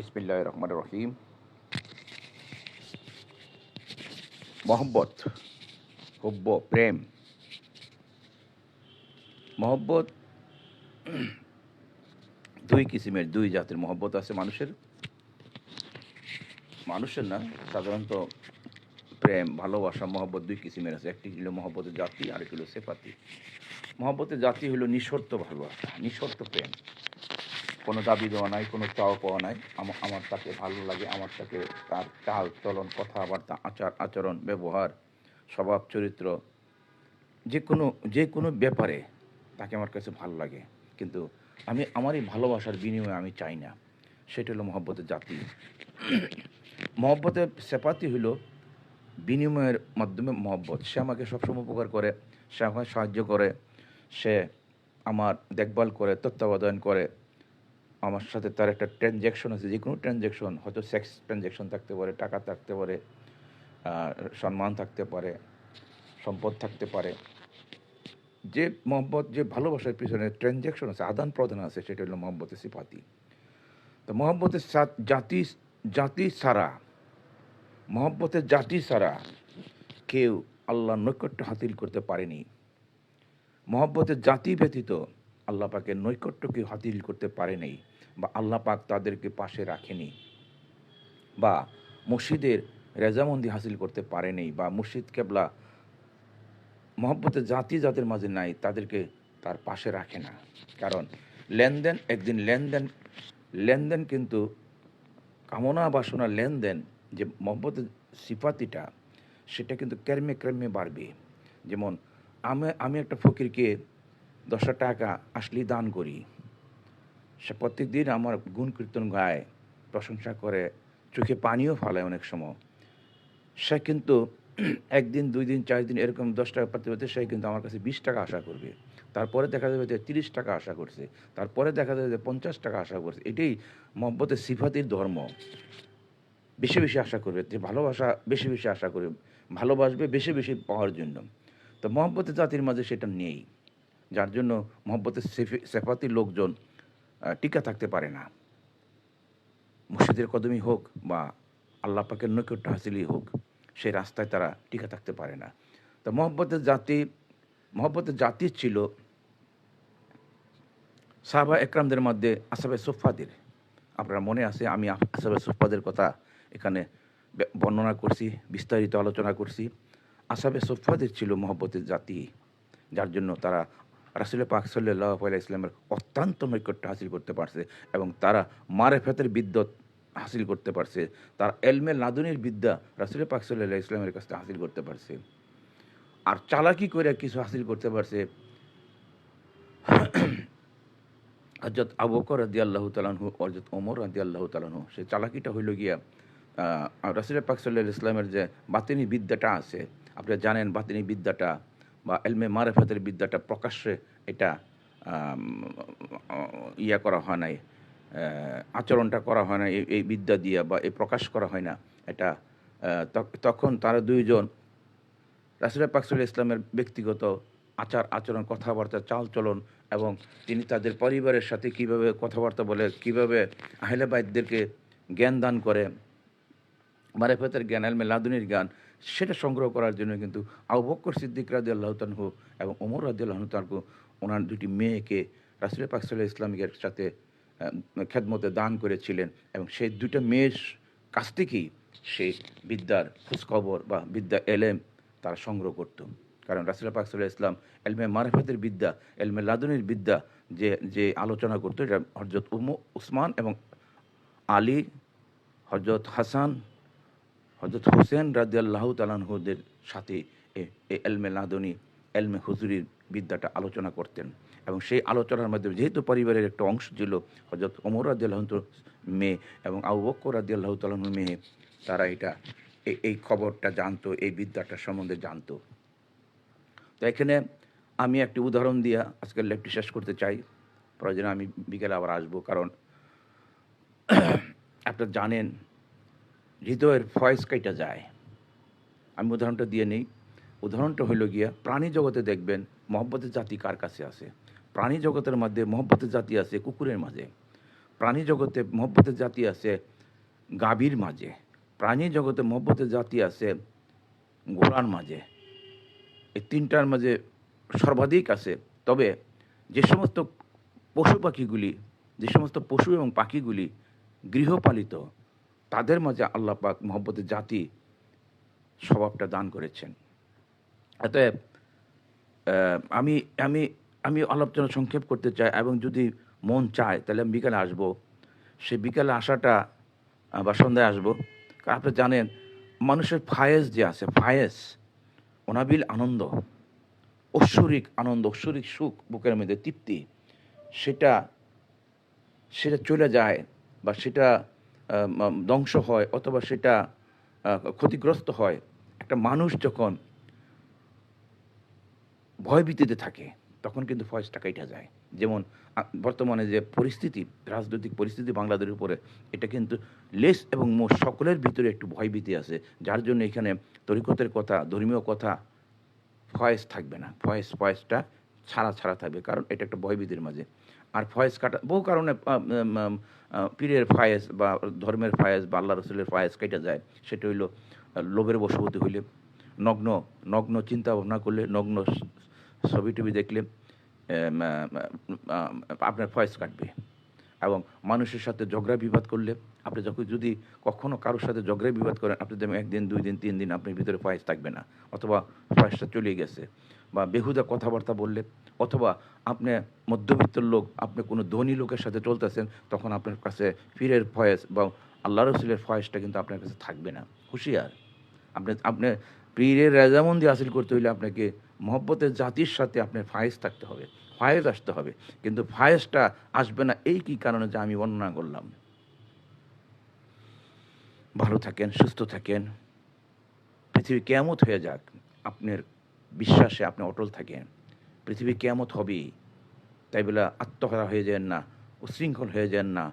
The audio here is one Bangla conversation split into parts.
বিসমিল্লাহির রহমানির রহিম। মহব্বত, হুব্ব, প্রেম। মহব্বত দুই কিসিমের, দুই জাতের মহব্বত আছে মানুষের। মানুষের না, সাধারণত প্রেম, ভালোবাসা, মহব্বত দুই কিসিমের আছে। একটি হলো মহব্বতের জাতি, আরেকটি হলো সেফাতি। মহব্বতের জাতি হলো নিঃশর্ত ভালোবাসা, নিঃশর্ত প্রেম। কোনো দাবি দেওয়া নাই, কোনো চাওয়া পাওয়া নাই। আমার তাকে ভালো লাগে, আমার তাকে তার চাল চলন, কথাবার্তা, আচরণ, ব্যবহার, স্বভাব, চরিত্র, যে কোনো ব্যাপারে তাকে আমার কাছে ভালো লাগে। কিন্তু আমি আমার এই ভালোবাসার বিনিময়ে আমি চাই না। সেটা হলো মহব্বতের জাতি। মহব্বতের সেপাতি হলো বিনিময়ের মাধ্যমে মহব্বত। সে আমাকে সবসময় উপকার করে, সে আমাকে সাহায্য করে, সে আমার দেখভাল করে, তত্ত্বাবধান করে। আমার সাথে তার একটা ট্রানজ্যাকশন আছে, যে কোনো ট্রানজ্যাকশন, হয়তো সেক্স ট্রানজ্যাকশন থাকতে পারে, টাকা থাকতে পারে, সম্মান থাকতে পারে, সম্পদ থাকতে পারে। যে মহব্বত, যে ভালোবাসার পিছনে ট্রানজ্যাকশন আছে, আদান প্রদান আছে, সেটা হলো মহব্বতের সিফাতি। তো মহব্বতের জাতি জাতি ছাড়া, মহব্বতের জাতি ছাড়া কেউ আল্লাহর নৈকট্য হাসিল করতে পারেনি। মহব্বতের জাতি ব্যতীত আল্লাহ পাকের নৈকট্য কেউ হাসিল করতে পারেনি, বা আল্লাহ পাক তাদেরকে পাশে রাখেনি, বা মসজিদের রেজামন্দি হাসিল করতে পারেনি, বা মুর্শিদ কেবলা মহব্বতের জাতি যাদের মাঝে নাই তাদেরকে তার পাশে রাখে না। কারণ লেনদেন, একদিন লেনদেন লেনদেন কিন্তু কামনা বাসনা লেনদেন, যে মহব্বতের সিফাতিটা, সেটা কিন্তু ক্রমে ক্রমে বাড়বে। যেমন আমি একটা ফকিরকে 10 টাকা আসলেই দান করি, সে প্রত্যেক দিন আমার গুণ কীর্তন গায়, প্রশংসা করে, চোখে পানিও ফালায় অনেক সময়। সে কিন্তু একদিন, 2 দিন, 4 দিন এরকম 10 টাকা পাতে পাতে সে কিন্তু আমার কাছে 20 টাকা আশা করবে। তারপরে দেখা যাবে যে 30 টাকা আশা করছে, তারপরে দেখা যাবে যে 50 টাকা আশা করছে। এটাই মহব্বতের সিফাতির ধর্ম। বেশি বেশি আশা করবে, যে ভালোবাসা বেশি বেশি আশা করবে, ভালোবাসবে বেশি বেশি পাওয়ার জন্য। তো মহব্বতের জাতির মাঝে সেটা নেই, যার জন্য মহব্বতের সেফাতির লোকজন টিকা থাকতে পারে না। মুর্শিদের কদমই হোক বা আল্লাহ পাকের নৈকট্য হাসিলই হোক, সেই রাস্তায় তারা টিকে থাকতে পারে না। তো মহব্বতের জাতি ছিল সাহাবা একরামদের মধ্যে আসহাবে সুফফাদের। আপনার মনে আছে, আমি আসহাবে সুফফাদের কথা এখানে বর্ণনা করছি, বিস্তারিত আলোচনা করছি। আসহাবে সুফফাদের ছিল মহব্বতের জাতি, যার জন্য তারা রাসূল পাক সাল্লাল্লাহু আলাইহি ওয়াসাল্লামের অত্যন্ত নৈকট্য হাসিল করতে পারছে, এবং তারা মারেফাতের বিদ্যত হাসিল করতে পারছে। তার এলমে লাদুনির বিদ্যা রাসূল পাক সাল্লাল্লাহু আলাইহি ওয়াসাল্লামের কাছে হাসিল করতে পারছে। আর চালাকি করে কিছু হাসিল করতে পারছে হযরত আবু বকর রাদিয়াল্লাহু তাআলা আনহু, হযরত ওমর রাদিয়াল্লাহু তাআলা আনহু। সেই চালাকিটা হইল গিয়া রাসূল পাক সাল্লাল্লাহু আলাইহি ওয়াসাল্লামের যে বাতিনি বিদ্যাটা আছে, আপনারা জানেন বাতিনি বিদ্যাটা বা এলমে মারেফাতের বিদ্যাটা প্রকাশ্যে এটা করা হয় নাই, আচরণটা করা হয় না এই বিদ্যা দিয়া, বা এই প্রকাশ করা হয় না। এটা তখন তারা দুইজন রাসূল পাক সাল্লাল্লাহু আলাইহি ইসলামের ব্যক্তিগত আচরণ, কথাবার্তা, চালচলন, এবং তিনি তাদের পরিবারের সাথে কীভাবে কথাবার্তা বলে, কীভাবে আহলে বাইতদেরকে জ্ঞান দান করে, মারেফাতের জ্ঞান, এলমে লাদুনির জ্ঞান, সেটা সংগ্রহ করার জন্য কিন্তু আবু বকর সিদ্দিক রাদিয়াল্লাহু তাআলা আনহু এবং ওমর রাদিয়াল্লাহু তাআলা আনহু ওনার দুটি মেয়েকে রাসূল পাক সাল্লাল্লাহু আলাইহি ইসলামের সাথে খেদমতে দান করেছিলেন, এবং সেই দুটো মেয়ের কাছ থেকেই সেই বিদ্যার খোঁজখবর বা বিদ্যা এলেম তারা সংগ্রহ করত। কারণ রাসূল পাক সাল্লাল্লাহু আলাইহি ইসলাম এলমে মারেফাতের বিদ্যা, এলমে লাদুনির বিদ্যা যে আলোচনা করতো, এটা হযরত উসমান এবং আলী, হযরত হাসান, হযরত হোসেন রাদিয়াল্লাহু তাআলা আনহুদের সাথে এই এলমে লাদুনী, এলমে হুজুরির বিদ্যাটা আলোচনা করতেন। এবং সেই আলোচনার মাধ্যমে, যেহেতু পরিবারের একটা অংশ ছিল হযরত ওমর রাদিয়াল্লাহু তাআলার মেয়ে এবং আবু বকর রাদিয়াল্লাহু তাআলার মেয়ে, তারা এই খবরটা জানতো, এই বিদ্যাটা সম্বন্ধে জানতো। তো এখানে আমি একটি উদাহরণ দিয়ে আজকের লেকটি শেষ করতে চাই। প্রয়োজনে আমি বিকেলে আবার আসবো। কারণ আপনারা জানেন, হৃদয়ের ফয়েজ কাইটা যায়। আমি উদাহরণটা দিয়ে নেই। উদাহরণটা হইল গিয়া, প্রাণী জগতে দেখবেন মহব্বতের জাতি কার কাছে আছে। প্রাণী জগতের মধ্যে মহব্বতের জাতি আছে কুকুরের মাঝে। প্রাণী জগতে মহব্বতের জাতি আছে গাভীর মাঝে, প্রাণী জগতে মহব্বতের জাতি আছে ঘোড়ার মাঝে, এই তিনটার মাঝে সর্বাধিক আছে। তবে যে সমস্ত পশু পাখিগুলি, যে সমস্ত পশু এবং পাখিগুলি গৃহপালিত, তাদের মাঝে আল্লাহ পাক মহব্বতের জাতি স্বভাবটা দান করেছেন। অতএব আমি আমি আমি আলোচনা সংক্ষেপ করতে চাই, এবং যদি মন চায় তাহলে আমি বিকালে আসবো। সে বিকালে আসাটা বা সন্ধ্যায় আসবো। কারণ আপনি জানেন মানুষের ফায়েজ যে আছে, ফায়েজ অনাবিল আনন্দ, ঐশ্বরিক আনন্দ, ঐশ্বরিক সুখ, বুকের মধ্যে তৃপ্তি, সেটা সেটা চলে যায় বা সেটা ধ্বংস হয় অথবা সেটা ক্ষতিগ্রস্ত হয় একটা মানুষ যখন ভয়ভীতিতে থাকে, তখন কিন্তু ফয়েজটা কাইটা যায়। যেমন বর্তমানে যে পরিস্থিতি, রাজনৈতিক পরিস্থিতি বাংলাদেশের উপরে, এটা কিন্তু লেস এবং মোষ সকলের ভিতরে একটু ভয়ভীতি আছে, যার জন্য এখানে তরিকতের কথা, ধর্মীয় কথা, ফয়েজ থাকবে না। ফয়েজটা ছাড়া থাকবে, কারণ এটা একটা ভয়ভীতির মাঝে। আর ফয়েজ কাটা বহু কারণে পীরের ফয়েজ বা ধর্মের ফয়েজ বা আল্লাহ রসুলের ফয়েজ কেটে যায়। সেটা হইল লোভের বশবর্তী হইলে, নগ্ন নগ্ন চিন্তা ভাবনা করলে, নগ্ন ছবি টবি দেখলে আপনার ফয়েজ কাটবে। এবং মানুষের সাথে ঝগড়া বিবাদ করলে, আপনি যখন যদি কখনও কারোর সাথে ঝগড়া বিবাদ করেন, আপনি দেখবেন 1 দিন 2 দিন 3 দিন আপনার ভিতরে ফয়েজ থাকবে না, অথবা ফয়েজটা চলে গেছে। বা বেহুদা কথাবার্তা বললে, অথবা আপনি মধ্যবিত্ত লোক, আপনি কোনো ধনী লোকের সাথে চলতেছেন, তখন আপনার কাছে পীরের ফয়েজ বা আল্লাহ রসুলের ফয়েজটা কিন্তু আপনার কাছে থাকবে না। হুঁশিয়ার। আপনি পীরের রেজামন্দি হাসিল করতে হইলে আপনাকে মহব্বতের জাতির সাথে আপনার ফায়েজ থাকতে হবে, ফায়েজ আসতে হবে। কিন্তু ফায়েজটা আসবে না এই কি কারণে, যা আমি বর্ণনা করলাম। ভালো থাকেন, সুস্থ থাকেন, পৃথিবী কেয়ামত হয়ে যাক, আপনার বিশ্বাসে আপনি অটল থাকেন। পৃথিবী কেয়ামত হবেই, তাই বলে আত্মহারা হয়ে যান না, উশৃঙ্খল হয়ে যান না।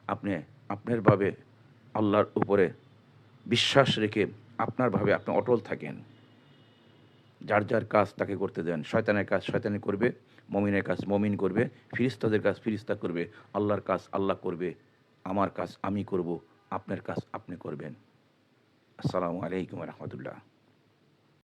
আপনি আপনারভাবে আল্লাহর উপরে বিশ্বাস রেখে আপনারভাবে আপনি অটল থাকেন। যার যার কাজ তাকে করতে দেন। শয়তানের কাজ শয়তানি করবে, মমিনের কাজ মমিন করবে, ফিরিস্তাদের কাজ ফিরিস্তা করবে, আল্লাহর কাজ আল্লাহ করবে, আমার কাজ আমি করব, আপনার কাজ আপনি করবেন। আসসালামু আলাইকুম রহমতুল্লাহ।